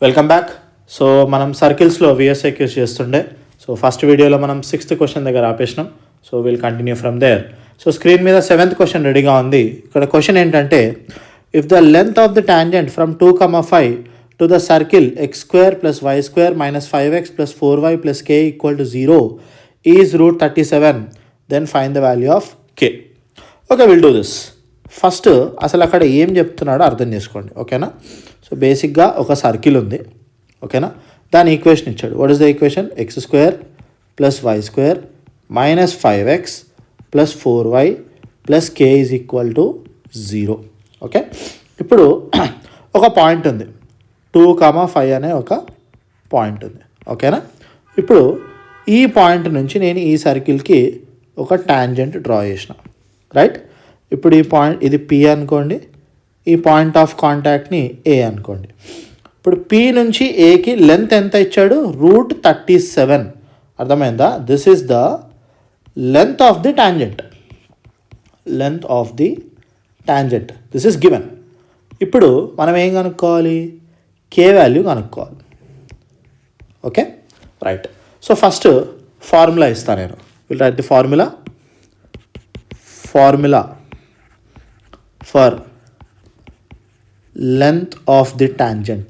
Welcome back. So మనం సర్కిల్స్లో విఎస్ఐక్యూస్ చేస్తుండే. So first వీడియోలో మనం 6th క్వశ్చన్ దగ్గర ఆపేసినాం. So will continue from there. So screen మీద 7th క్వశ్చన్ రెడీగా ఉంది. ఇక్కడ క్వశ్చన్ ఏంటంటే, if the length of the tangent from 2,5 to the circle x² + y² - 5x + 4y + k = 0 is √37, then find the value of k. Okay, will do this. First అసలు అక్కడ ఏం చెప్తున్నాడో అర్థం చేసుకోండి, ఓకేనా. సో బేసిక్గా ఒక సర్కిల్ ఉంది, ఓకేనా. దాని ఈక్వేషన్ ఇచ్చాడు. What is the equation? x² + y² - 5x + 4y + k = 0. Okay, ఇప్పుడు ఒక పాయింట్ ఉంది, 2,5 అనే ఒక పాయింట్ ఉంది, ఓకేనా. ఇప్పుడు ఈ పాయింట్ నుంచి నేను ఈ సర్కిల్కి ఒక టాంజెంట్ డ్రా చేసిన, రైట్. ఇప్పుడు ఈ పాయింట్, ఇది P అనుకోండి, ఈ పాయింట్ ఆఫ్ కాంటాక్ట్ని A అనుకోండి. ఇప్పుడు P నుంచి Aకి లెంత్ ఎంత ఇచ్చాడు? √37. అర్థమైందా? This is the length of the tangent. Length of the tangent this is given. ఇప్పుడు మనం ఏం కనుక్కోవాలి? K వాల్యూ కనుక్కోవాలి. Okay, right. So first formula ఇస్తాను నేను. Will write the formula for length of the tangent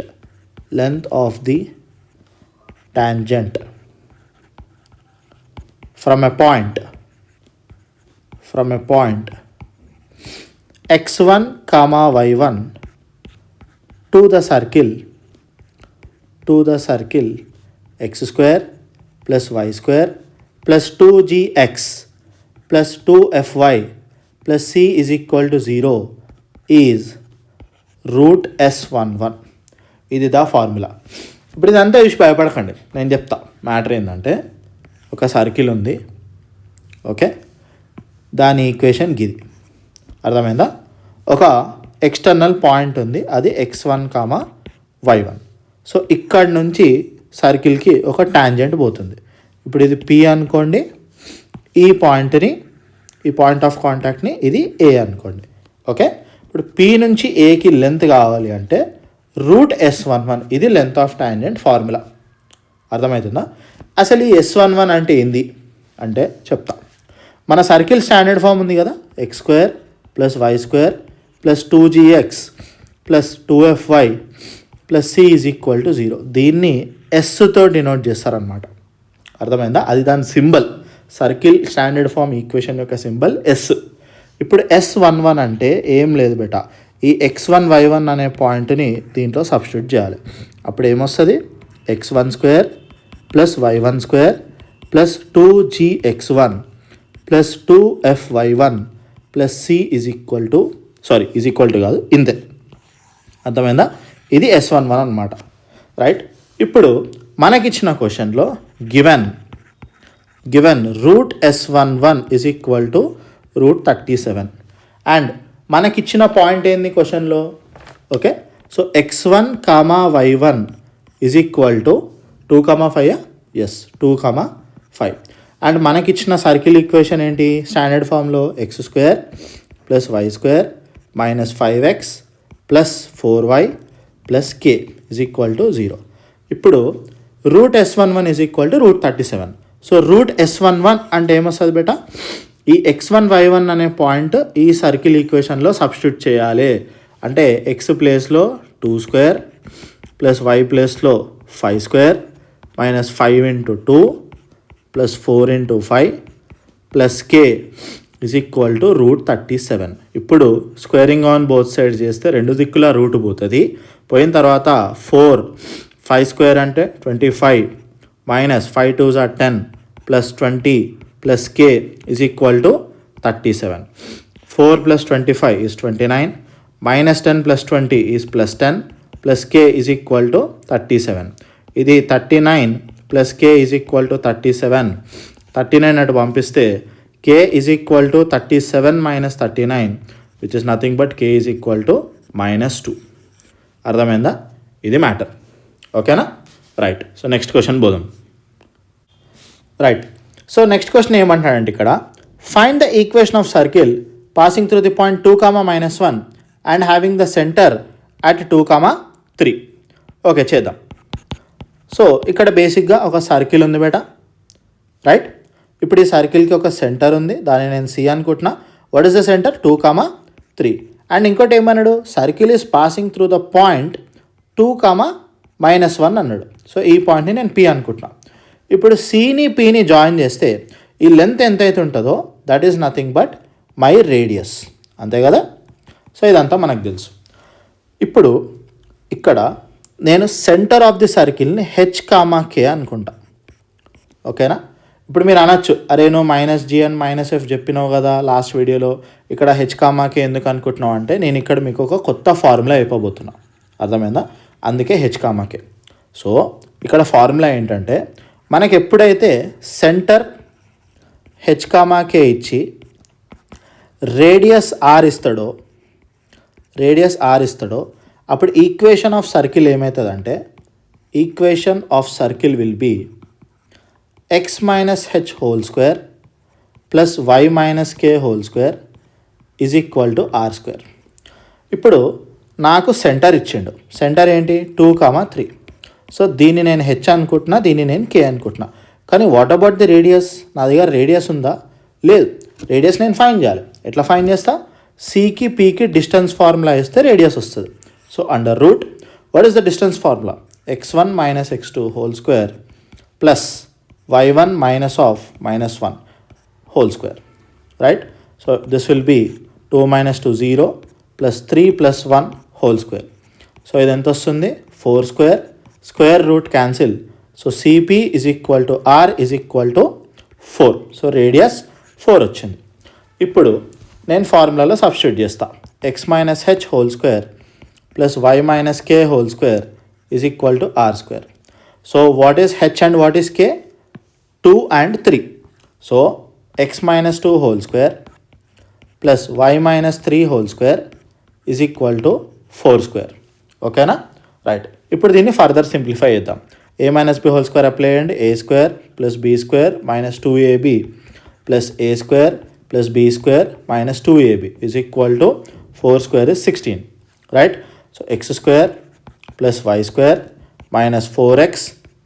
from a point x1, y1 to the circle x² + y² + 2gx + 2fy + c = 0 is √S11. ఇది the formula. ఇప్పుడు ఇదంతా చూసి భయపడకండి, నేను చెప్తా. Matter ఏంటంటే, ఒక సర్కిల్ ఉంది, ఓకే, దాని ఈక్వేషన్ గిది. అర్థమైందా? ఒక ఎక్స్టర్నల్ పాయింట్ ఉంది, అది x1, y1. సో ఇక్కడ నుంచి సర్కిల్కి ఒక టాంజెంట్ పోతుంది. ఇప్పుడు ఇది P అనుకోండి, ఈ పాయింట్ ఆఫ్ కాంటాక్ట్ని ఇది A అనుకోండి, ఓకే. ఇప్పుడు P నుంచి Aకి లెంత్ కావాలి అంటే √S11. ఇది లెంత్ ఆఫ్ టాంజెంట్ ఫార్ములా. అర్థమవుతుందా? అసలు ఈ S11 అంటే ఏంది అంటే చెప్తా. మన సర్కిల్ స్టాండర్డ్ ఫామ్ ఉంది కదా, x² + y² + 2gx + 2fy + c = 0. దీన్ని ఎస్తో డినోట్ చేస్తారనమాట. అర్థమైందా? అది దాని symbol. Circle standard form equation యొక్క సింబల్ ఎస్. ఇప్పుడు S11 అంటే ఏం లేదు బేటా, ఈ x1, y1 అనే పాయింట్ని దీంట్లో సబ్స్టిట్యూట్ చేయాలి. అప్పుడు ఏమొస్తుంది? x12 + y12 + 2gx1 + 2fy1 + c కాదు, ఇంతే. అర్థమైందా? ఇది S11 అనమాట, రైట్. ఇప్పుడు మనకిచ్చిన క్వశ్చన్లో గివెన్ √S11 = √37 అండ్ మనకిచ్చిన పాయింట్ ఏంది క్వశ్చన్లో? Okay, so x1, y1 = 2,5. Yes, 2,5. And మనకిచ్చిన సర్కిల్ ఈక్వేషన్ ఏంటి స్టాండర్డ్ ఫామ్లో? x² + y² - 5x + 4y + k = 0. ఇప్పుడు √S11 = √37. సో √S11 అంటే ఏమొస్తుంది బేటా? ఈ x1, y1 అనే పాయింట్ ఈ సర్కిల్ ఈక్వేషన్లో సబ్స్టిట్యూట్ చేయాలి. అంటే x ప్లేస్లో 2² + y ప్లేస్లో 5² - 5 × 2 + 4 × 5 + k = √37. ఇప్పుడు స్క్వేరింగ్ ఆన్ బోత్ సైడ్ చేస్తే రెండు దిక్కుల రూట్ పోతుంది. పోయిన తర్వాత 4, 5² అంటే 25 - 5 2s are 10 + 20 + k = 37. 4 + 25 is 29, -10 + 20 is +10 + k = 37. ఇది 39 + k = 37. 39 అటు పంపిస్తే k = 37 - 39 which is nothing but k = -2. అర్థమైందా? ఇది మ్యాటర్, ఓకేనా. రైట్. సో నెక్స్ట్ క్వశ్చన్ పోదాం. రైట్. సో నెక్స్ట్ క్వశ్చన్ ఏమంటాడంటే ఇక్కడ, find the equation of circle passing through the point 2, -1 and having the centre at 2, 3. Okay చేద్దాం. So ఇక్కడ బేసిక్గా ఒక సర్కిల్ ఉంది బేట, రైట్. ఇప్పుడు ఈ సర్కిల్కి ఒక సెంటర్ ఉంది, దాన్ని నేను సి అనుకుంటున్నా. What is the centre? 2, 3. And ఇంకోటి ఏమన్నాడు? Circle is passing through the point 2, -1 అన్నాడు. సో ఈ పాయింట్ని నేను పి అనుకుంటున్నా. ఇప్పుడు సిని పిని జాయిన్ చేస్తే ఈ లెంత్ ఎంతైతే ఉంటుందో that is nothing but my radius, అంతే కదా. సో ఇదంతా మనకు తెలుసు. ఇప్పుడు ఇక్కడ నేను సెంటర్ ఆఫ్ ది సర్కిల్ని H, K అనుకుంటా, ఓకేనా. ఇప్పుడు మీరు అనొచ్చు, అరే నువ్వు -G and -F చెప్పినావు కదా లాస్ట్ వీడియోలో, ఇక్కడ H, K ఎందుకు అనుకుంటున్నావు అంటే నేను ఇక్కడ మీకు ఒక కొత్త ఫార్ములా అయిపోబోతున్నా, అర్థమైందా? అందుకే H, K. సో ఇక్కడ ఫార్ములా ఏంటంటే మనకి ఎప్పుడైతే సెంటర్ H, K ఇచ్చి రేడియస్ R ఇస్తాడో అప్పుడు ఈక్వేషన్ ఆఫ్ సర్కిల్ ఏమవుతుందంటే, equation of circle will be x - h whole square plus y - k whole square is equal to r². ఇప్పుడు నాకు సెంటర్ ఇచ్చిండు. సెంటర్ ఏంటి? 2, 3. సో దీన్ని నేను హెచ్ అనుకుంటున్నా, దీన్ని నేను కే అనుకుంటున్నా. కానీ వాట్ అబౌట్ ది రేడియస్? నా దగ్గర రేడియస్ ఉందా? లేదు. రేడియస్ నేను ఫైండ్ చేయాలి. ఎట్లా ఫైండ్ చేస్తా? సికి పీకి డిస్టెన్స్ ఫార్ములా వేస్తే రేడియస్ వస్తుంది. So under root what is the distance formula? x1 - x2 whole square plus y1 - -1 whole square, right. So this will be 2 - 2 0 plus 3 + 1 whole square. So ఇది ఎంత వస్తుంది? 4². Square root cancel. So CP is equal to R is equal to 4. So radius 4 వచ్చింది. ఇప్పుడు నేను ఫార్ములాలో substitute చేస్తా. x - h whole square plus y - k whole square is equal to r². So what is h and what is k? 2 and 3. So x - 2 whole square plus y - 3 whole square is equal to 4². ఓకేనా, right. ఇప్పుడు దీన్ని further simplify చేద్దాం. a - b whole square apply చేయండి. a² plus b² - 2ab plus a² plus b² - 2ab is equal to 4² is 16, right. So x² plus y² - 4x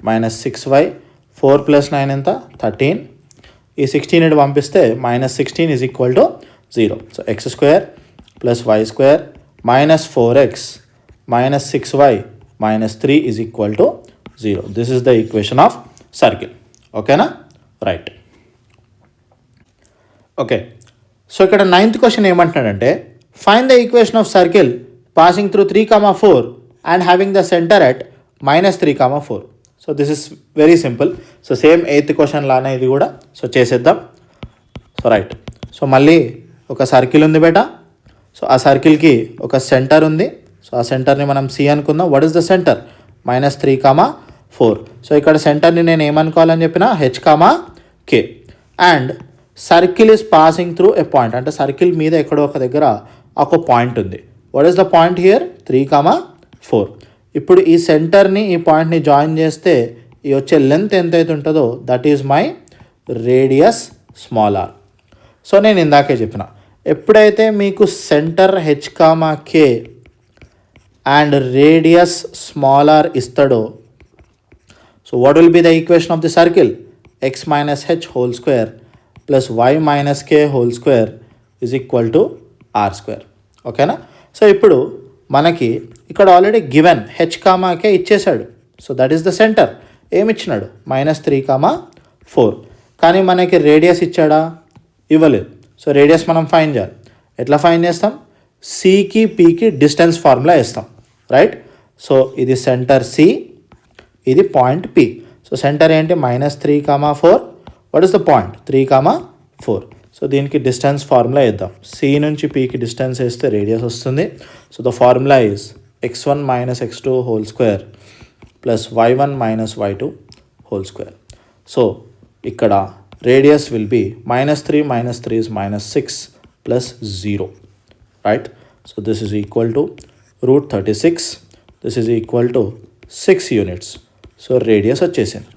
- 6y 4 + 9 ఎంత? 13. ఈ 16 ఇటు పంపిస్తే -16 is equal to 0. So x² plus y² - 4x - 6y - 3 is equal to 0. This is the equation of circle. ఓకేనా, right. Okay, so ఇక్కడ 9th question ఏమంటున్నాడంటే, find the equation of circle passing through 3, 4 and having the centre at -3, 4. So this is very simple. So same 8th question లానే ఇది కూడా. So చేసేద్దాం. So right. So మళ్ళీ ఒక circle ఉంది బేటా. So ఆ సర్కిల్కి ఒక సెంటర్ ఉంది. సో ఆ సెంటర్ని మనం సి అనుకుందాం. What is the centre? -3, 4. So ఇక్కడ సెంటర్ని నేను ఏమనుకోవాలని చెప్పిన? H, K. And circle is passing through a point, అంటే సర్కిల్ మీద ఎక్కడో ఒక దగ్గర ఒక పాయింట్ ఉంది. What is the point here? 3, 4. ఇప్పుడు ఈ సెంటర్ని ఈ పాయింట్ని జాయిన్ చేస్తే ఈ వచ్చే లెంత్ ఎంతైతే ఉంటుందో that is my radius small r. So నేను ఇందాకే చెప్పిన, ఎప్పుడైతే మీకు centre H, K and radius small r ఇస్తాడో, so what will be the equation of the circle? x - h whole square plus y - k whole square is equal to r². ఓకేనా. So ఇప్పుడు మనకి ఇక్కడ ఆల్రెడీ గివెన్ H, K ఇచ్చేసాడు. So that is the centre. ఏమి ఇచ్చినాడు? -3, 4. కానీ మనకి radius ఇచ్చాడా? ఇవ్వలేదు. సో రేడియస్ మనం ఫైండ్ చేయాలి. ఎట్లా ఫైండ్ చేస్తాం? సికి పీకి డిస్టెన్స్ ఫార్ములా వేస్తాం, రైట్. సో ఇది సెంటర్ సి, ఇది పాయింట్ పి. సో సెంటర్ ఏంటి? -3, 4. What is the point? 3, 4. So దీనికి డిస్టెన్స్ ఫార్ములా వేద్దాం. సి నుంచి పీకి డిస్టెన్స్ వేస్తే రేడియస్ వస్తుంది. So the formula is x1 - x2 whole square plus y1 - y2 whole square. So ఇక్కడ radius will be -3 - 3 is -6 plus 0, right. So this is equal to √36. This is equal to 6 units. So radius వచ్చేసింది.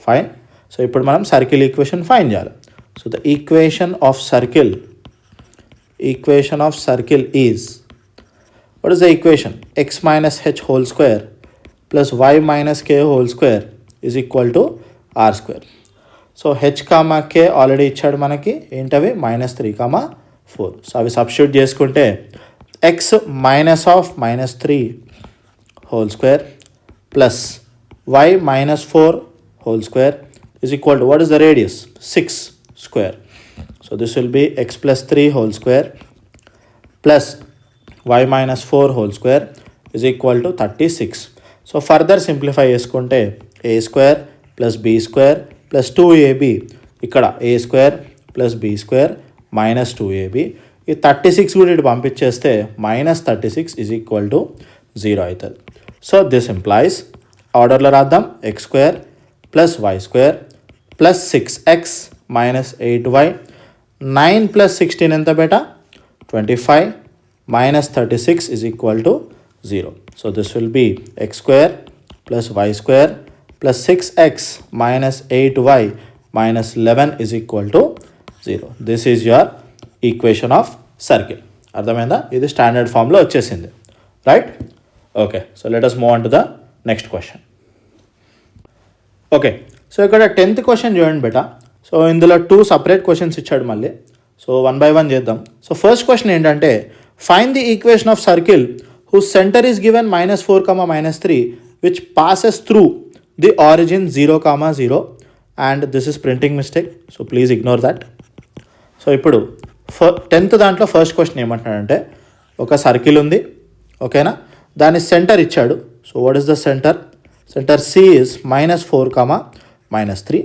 Fine. So ఇప్పుడు మనం circle equation find చేయాలి. So the equation of circle is, what is the equation? x - h whole square plus y minus k whole square is equal to r square. So h comma k already ఇచ్చాడు మనకి, ఏంటవి -3, -4. So అవి substitute చేసుకుంటే x -3 whole square plus y -4 whole square is equal to, what is the radius? 6 square. So this will be x plus 3 whole square plus y -4 whole square is equal to 36. So further simplify చేసుకుంటే a square plus b square plus 2ab, ఇక్కడ a square plus b square minus 2ab. ఈ 36 కూడా ఇటు పంపించేస్తే -36 is equal to 0 అవుతుంది. So this implies, ఆర్డర్లో రాద్దాం, x square plus y square plus 6x minus 8y, 9 plus 16 ఎంత బేటా 25 minus 36 is equal to 0. So this will be x square plus y square plus 6x minus 8y minus 11 is equal to 0. This is your equation of circle. అర్థమైందా? ఇది standard ఫామ్లో వచ్చేసింది, right? Okay, so let us move on to the next question. Okay, so ఇక్కడ 10th question చూడండి బేటా. So ఇందులో 2 separate questions ఇచ్చాడు మళ్ళీ. So 1 by 1 చేద్దాం. సో ఫస్ట్ క్వశ్చన్ ఏంటంటే, find the equation of circle whose centre is given -4, -3 which passes through the origin 0, 0 and this is printing mistake, so please ignore that. So ఇప్పుడు 10th దాంట్లో first question ఏమంటున్నాడంటే, ఒక circle ఉంది, ఓకేనా, దాని centre ఇచ్చాడు. So what is the centre? Centre C is -4, -3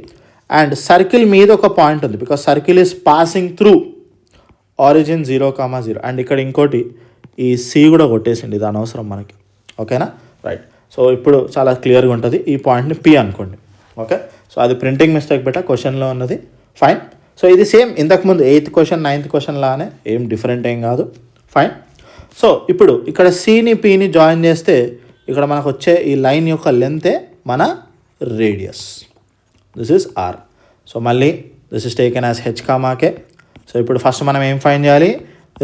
and circle మీద ఒక పాయింట్ ఉంది, because circle is passing through origin 0, 0 and ఇక్కడ ఇంకోటి ఈ C కూడా కొట్టేసింది, ఇది అనవసరం మనకి, ఓకేనా, రైట్. సో ఇప్పుడు చాలా క్లియర్గా ఉంటుంది, ఈ పాయింట్ని P అనుకోండి, ఓకే. సో అది ప్రింటింగ్ మిస్టేక్ బెటా, క్వశ్చన్లో ఉన్నది, ఫైన్. సో ఇది సేమ్ ఇంతకుముందు 8th క్వశ్చన్ 9th క్వశ్చన్ లానే, ఏం డిఫరెంట్ ఏం కాదు, ఫైన్. సో ఇప్పుడు ఇక్కడ Cని Pని జాయిన్ చేస్తే ఇక్కడ మనకు వచ్చే ఈ లైన్ యొక్క లెంతే మన radius, this is R. So మళ్ళీ this is taken as H comma K. So ఇప్పుడు ఫస్ట్ మనం ఏం ఫైండ్ చేయాలి?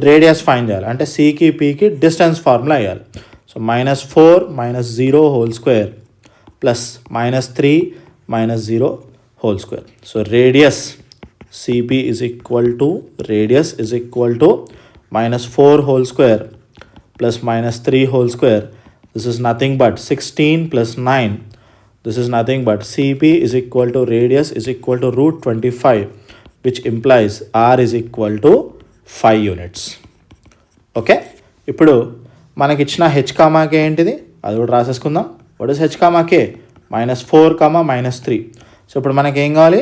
రేడియస్ ఫైండ్ చేయాలి, అంటే Cకి Pకి డిస్టెన్స్ ఫార్ములా వేయాలి. So -4 -0 whole square plus -3 -0 whole square. So radius CP is equal to -4 whole square plus -3 whole square. This is nothing but 16 plus 9. This is nothing but CP is equal to radius is equal to √25, which implies R is equal to 5 units. Okay, ఇప్పుడు మనకి ఇచ్చిన H comma K ఏంటిది అది కూడా రాసేసుకుందాం. What is H comma K? -4, -3. So ఇప్పుడు మనకి ఏం కావాలి?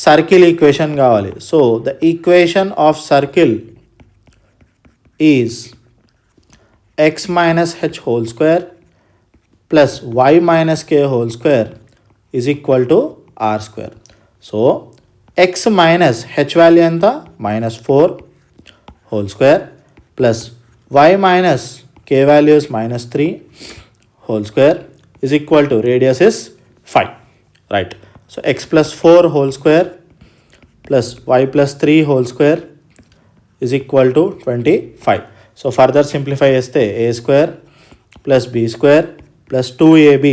సర్కిల్ ఈక్వేషన్ కావాలి. So the equation of circle is x minus h whole square plus y minus k whole square is equal to r square. So x minus h value ఎంత? -4 whole square plus y minus k value is -3 whole square is equal to radius is 5, right? So x plus 4 whole square plus y plus 3 whole square is equal to 25. So further simplify చేస్తే a square plus b square plus 2ab,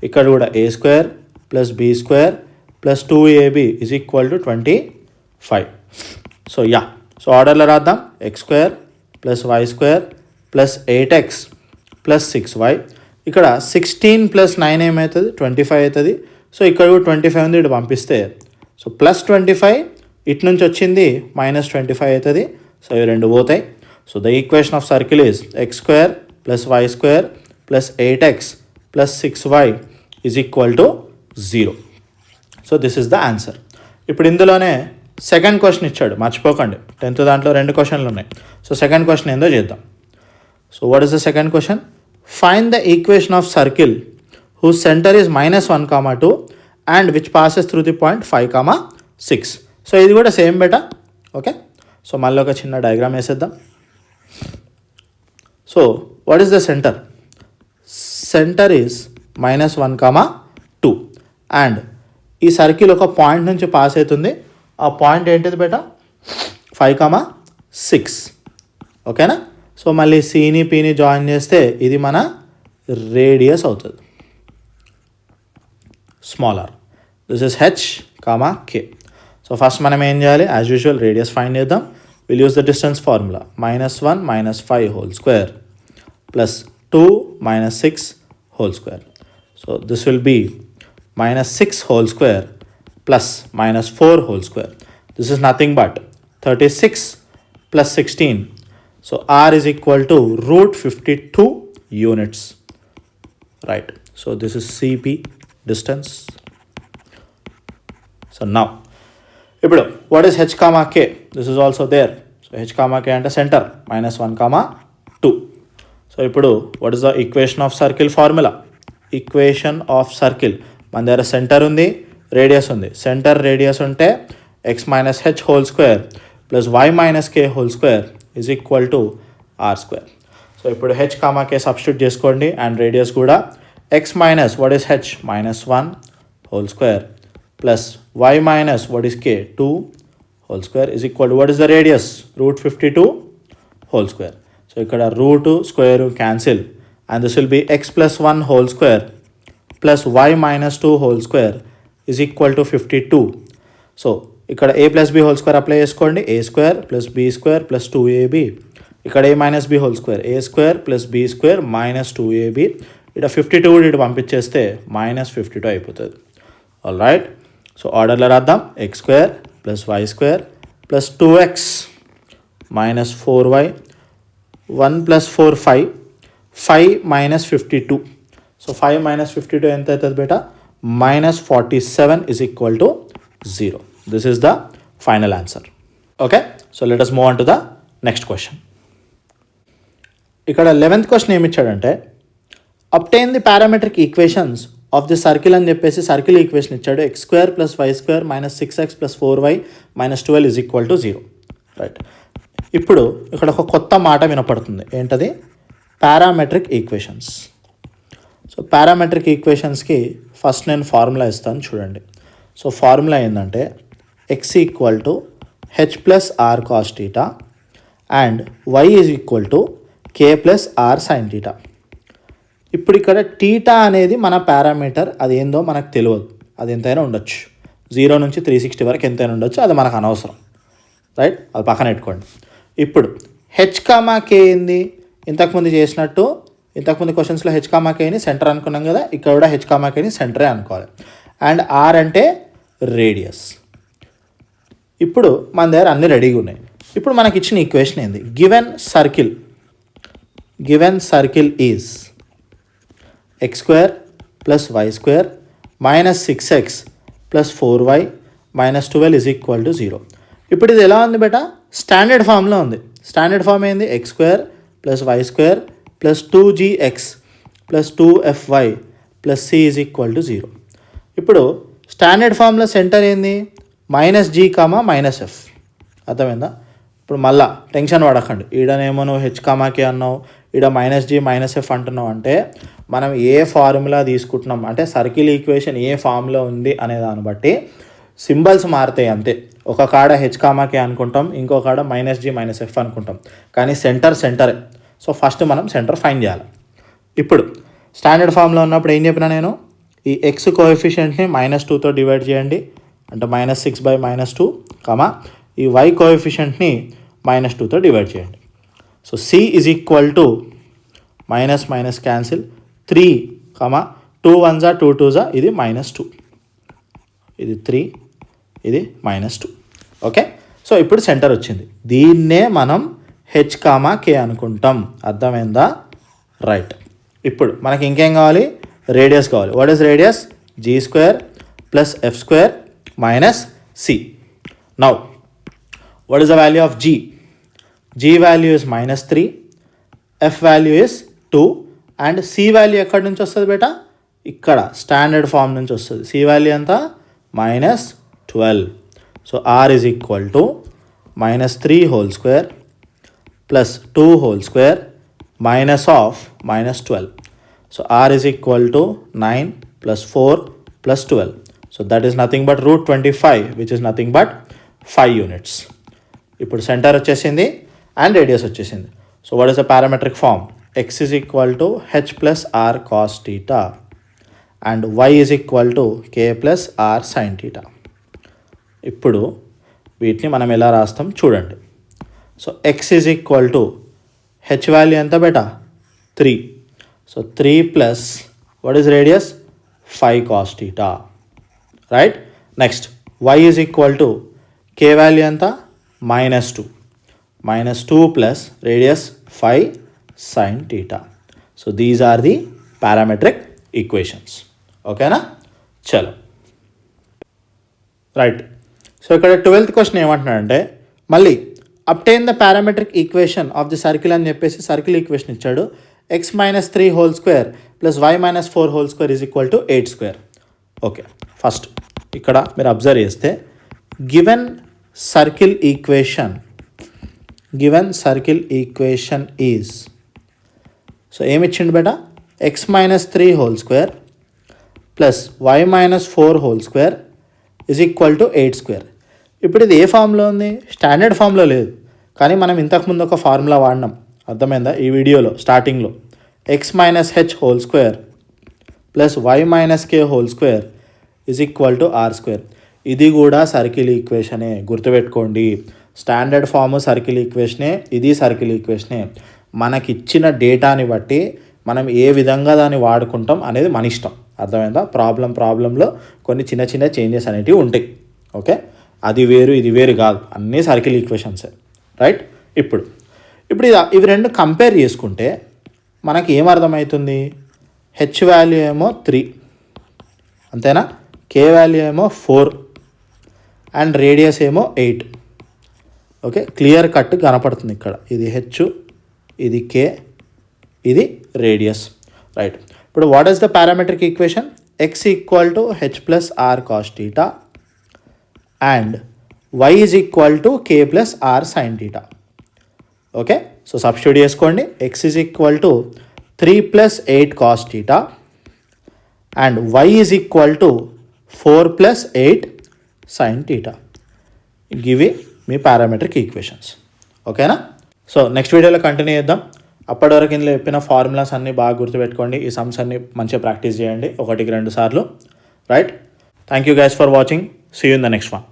ఇక్కడ కూడా a square plus b square plus 2ab is equal to 25. So yeah, so ఆర్డర్లో రాద్దాం. X square plus y square plus 8x plus 6y, ఇక్కడ 16 plus 9 ఏమవుతుంది? 25 అవుతుంది. So ఇక్కడ కూడా 25 ఉంది, ఇటు పంపిస్తే సో ప్లస్ 25, ఇటు నుంచి వచ్చింది -25 అవుతుంది. సో ఇవి రెండు పోతాయి. So the equation of circle is x square plus y square plus 8x plus 6y is equal to 0. So this is the answer. ఇప్పుడు ఇందులోనే సెకండ్ క్వశ్చన్ ఇచ్చాడు, మర్చిపోకండి 10th దాంట్లో 2 క్వశ్చన్లు ఉన్నాయి. సో సెకండ్ క్వశ్చన్ ఏందో చేద్దాం. So what is the second question? Find the equation of circle whose centre is -1, 2 and which passes through the point 5, 6. So ఇది కూడా సేమ్ బేటా, ఓకే. సో మళ్ళీ ఒక చిన్న డయాగ్రామ్ వేసేద్దాం. So what is the centre? Centre is -1, 2 and ఈ circle ఒక point నుంచి pass అవుతుంది. ఆ పాయింట్ ఏంటిది బేటా? 5, 6, ఓకేనా. సో మళ్ళీ Cని Pని జాయిన్ చేస్తే ఇది మన రేడియస్ అవుతుంది, smaller. This is h comma k. So first మనం ఏం చేయాలి, as usual radius find చేద్దాం. We'll use the distance formula, -1 minus 5 whole square plus 2 minus 6 whole square. So this will be minus 6 whole square plus minus 4 whole square. This is nothing but 36 plus 16. So r is equal to root 52 units. Right. So this is CP distance. So now, ఇప్పుడు what is h comma k? This is also there. So h comma k అంటే center, -1 comma 2. So ఇప్పుడు what is the equation of circle formula? Equation of circle, మన దగ్గర centre ఉంది, radius ఉంది. Centre radius ఉంటే x minus h whole square plus y minus k whole square is equal to r square. So ఇప్పుడు h comma k substitute చేసుకోండి and radius కూడా x minus what is h -1 whole square plus y minus what is k 2 whole square is equal to what is the radius root 52 whole square. So ఇక్కడ root square cancel and this will be x plus 1 whole square plus y minus 2 whole square is equal to 52. So ఇక్కడ a plus b whole square apply చేసుకోండి, a square plus b square plus 2ab. ఇక్కడ a minus b whole square, a square plus b square minus 2ab. ఇక్కడ 52 ఇటు పంపించేస్తే -52 అయిపోతుంది. All right. So ఆర్డర్లో రాద్దాం, x square plus y square plus 2x minus 4y 1 plus 4 5 5 minus 52. So 5 minus 52 ఎంత అవుతుంది బేటా, -47 is equal to 0. This is the final answer. Okay, so let us move on to the next question. ఇక్కడ 11th question ఏమి ఇచ్చాడంటే, obtain the parametric equations of the circle అని చెప్పేసి circle equation ఇచ్చాడు. x square plus y square minus 6x plus 4y minus 12 is equal to 0. Right. ఇప్పుడు ఇక్కడ ఒక కొత్త మాట వినపడుతుంది, ఏంటది, పారామెట్రిక్ ఈక్వేషన్స్. సో పారామెట్రిక్ ఈక్వేషన్స్కి ఫస్ట్ నేను ఫార్ములా ఇస్తాను చూడండి. సో ఫార్ములా ఏంటంటే x equal to H plus are cos theta and y is equal to K plus are sine theta. ఇప్పుడు ఇక్కడ టీటా అనేది మన పారామీటర్, అది ఏందో మనకు తెలియదు, అది ఎంతైనా ఉండొచ్చు, 0 నుంచి 360 వరకు ఎంతైనా ఉండొచ్చు, అది మనకు అనవసరం. రైట్, అది పక్కన పెట్టుకోండి. ఇప్పుడు హెచ్ కామా కే ఏంది, ఇంతకుముందు చేసినట్టు ఇంతకుముందు క్వశ్చన్స్లో హెచ్ కామా కేని సెంటర్ అనుకున్నాం కదా, ఇక్కడ కూడా హెచ్ కామా కేని సెంటరే అనుకోవాలి. అండ్ ఆర్ అంటే రేడియస్. ఇప్పుడు మన దగ్గర అన్నీ రెడీగా ఉన్నాయి. ఇప్పుడు మనకి ఇచ్చిన ఈక్వేషన్ ఏంది, given circle is x square plus y square minus 6x plus 4y minus 12 is equal to 0. ఇప్పుడు ఇది ఎలా ఉంది బేటా, స్టాండర్డ్ ఫామ్లో ఉంది. స్టాండర్డ్ ఫామ్ ఏంది, x square plus y square plus 2gx plus 2fy plus c is equal to 0. ఇప్పుడు standard ఫామ్లో centre ఏంది, -g, -f. అర్థమైందా? ఇప్పుడు మళ్ళా టెన్షన్ పడకండి, ఈడనేమో నువ్వు హెచ్ కామాకే అన్నావు, ఈడ -g -f అంటున్నావు అంటే మనం ఏ ఫార్ములా తీసుకుంటున్నాం అంటే సర్కిల్ ఈక్వేషన్ ఏ ఫామ్లో ఉంది అనే దాన్ని బట్టి సింబల్స్ మారుతాయి అంతే. ఒక కాడ హెచ్ కామాకే అనుకుంటాం, ఇంకో కాడ -g -f అనుకుంటాం, కానీ సెంటరే. సో ఫస్ట్ మనం సెంటర్ ఫైండ్ చేయాలి. ఇప్పుడు స్టాండర్డ్ ఫామ్లో ఉన్నప్పుడు ఏం చెప్పినా నేను, ఈ ఎక్స్ కోఎఫిషియెంట్ని -2తో డివైడ్ చేయండి, అంటే -6/-2, ఈ y కోఎఫిషియెంట్ని -2తో డివైడ్ చేయండి. So c is equal to minus cancel 3, 2 1s 2 2s, ఇది -2, ఇది 3, ఇది -2. ఓకే, సో ఇప్పుడు సెంటర్ వచ్చింది, దీన్నే మనం హెచ్ కామా కే అనుకుంటాం. అర్థమైందా? రైట్. ఇప్పుడు మనకి ఇంకేం కావాలి, రేడియస్ కావాలి. What is radius, g square plus F square minus c. Now what is the value of g? G value is -3, f value is 2 and c value ఎక్కడి నుంచి వస్తుంది బేటా, ఇక్కడ స్టాండర్డ్ ఫామ్ నుంచి వస్తుంది. c value ఎంత, -12. So r is equal to -3 whole square plus 2 whole square minus of -12. So r is equal to 9 plus 4 plus 12. So that is nothing but root 25, which is nothing but 5 units. ఇప్పుడు centre వచ్చేసింది and radius వచ్చేసింది. So what is the parametric form, x is equal to h plus r cos theta and y is equal to K plus are sine theta. ఇప్పుడు వీటిని మనం ఎలా రాస్తాం చూడండి. So x is equal to h value ఎంత బేటా 3. So 3 plus what is radius 5 cos theta, right. Next y is equal to k value ఎంత -2. -2 plus radius 5 sine theta. So these are the parametric equations. ఓకేనా, చలో right. So ఇక్కడ 12th question ఏమంటున్నాడంటే మళ్ళీ obtain the parametric equation of the circle అని చెప్పేసి circle equation ఇచ్చాడు. x - 3 whole square plus y - 4 whole square is equal to 8 square. Okay, first ఇక్కడ మీరు అబ్జర్వ్ చేస్తే given circle equation is, so ఏమిచ్చిండు బేటా x - 3 whole square plus y - 4 whole square is equal to 8 square. ఇప్పుడు ఇది ఏ ఫామ్లో ఉంది, స్టాండర్డ్ ఫామ్లో లేదు, కానీ మనం ఇంతకుముందు ఒక ఫార్ములా వాడినాం, అర్థమైందా ఈ వీడియోలో స్టార్టింగ్లో. x - h whole square plus y - k whole square is equal to r square. ఇది కూడా సర్కిల్ ఈక్వేషనే, గుర్తుపెట్టుకోండి. స్టాండర్డ్ ఫామ్ సర్కిల్ ఈక్వేషనే, ఇది సర్కిల్ ఈక్వేషనే. మనకిచ్చిన డేటాని బట్టి మనం ఏ విధంగా దాన్ని వాడుకుంటాం అనేది మన ఇష్టం, అర్థమైందా. ప్రాబ్లంలో కొన్ని చిన్న చిన్న చేంజెస్ అనేటివి ఉంటాయి. ఓకే, అది వేరు ఇది వేరు కాదు, అన్నీ సర్కిల్ ఈక్వేషన్సే, రైట్. ఇప్పుడు ఇవి రెండు కంపేర్ చేసుకుంటే మనకి ఏమర్థమవుతుంది, హెచ్ వాల్యూ ఏమో 3 అంతేనా, కే వాల్యూ ఏమో 4 అండ్ రేడియస్ ఏమో 8. ఓకే, క్లియర్ కట్ కనపడుతుంది ఇక్కడ. ఇది హెచ్, ఇది కే, ఇది రేడియస్, రైట్. ఇప్పుడు what is the parametric equation, x equal to H plus are cos theta and y is equal to K plus are sine theta. Okay, so substitute చేసుకోండి. X is equal to 3 plus 8 cos theta and y is equal to 4 plus 8 sine theta. Give me parametric equations. ఓకేనా, so next వీడియోలో continue చేద్దాం. అప్పటి వరకు ఇందులో చెప్పిన formulas అన్నీ బాగా గుర్తుపెట్టుకోండి. ఈ సమ్స్ అన్ని మంచిగా ప్రాక్టీస్ చేయండి 1-2 సార్లు, right. Thank you guys for watching. See you in the next one.